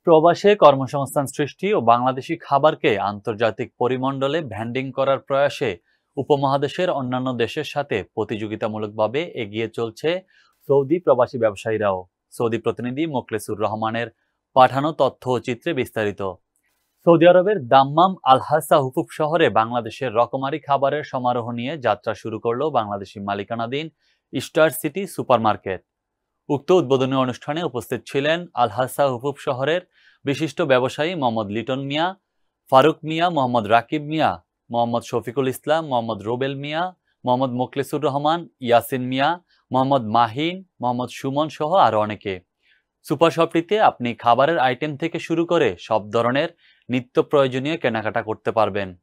প্রবাসে কর্মসংস্থান সৃষ্টি ও বাংলাদেশি খাবারকে আন্তর্জাতিক পরিমণ্ডলে ব্র্যান্ডিং করার প্রয়াসে উপমহাদেশের অন্যান্য দেশের সাথে প্রতিযোগিতামূলকভাবে এগিয়ে চলছে সৌদি প্রবাসী ব্যবসায়ীরাও। সৌদি প্রতিনিধি মোখলেসুর রহমানের পাঠানো তথ্য ও চিত্রে বিস্তারিত। সৌদি আরবের দাম্মাম আল-হাসা হুকুক শহরে বাংলাদেশের রকমারি খাবারের সমারোহ নিয়ে যাত্রা শুরু করল বাংলাদেশি মালিকানাধীন স্টার সিটি সুপারমার্কেট। উক্ত উদ্বোধনী অনুষ্ঠানে উপস্থিত ছিলেন আল-হাসা হুকুক শহরের বিশিষ্ট ব্যবসায়ী মোহাম্মদ লিটন মিয়া, ফারুক মিয়া, মোহাম্মদ রাকিব মিয়া, মোহাম্মদ শফিকুল ইসলাম, মোহাম্মদ রোবেল মিয়া, মোহাম্মদ মোখলেসুর রহমান, ইয়াসিন মিয়া, মোহাম্মদ মাহিন, মোহাম্মদ সুমন সহ আরো অনেকে। সুপার শপটিতে আপনি খাবারের আইটেম থেকে শুরু করে সব ধরনের নিত্য প্রয়োজনীয় কেনাকাটা করতে পারবেন।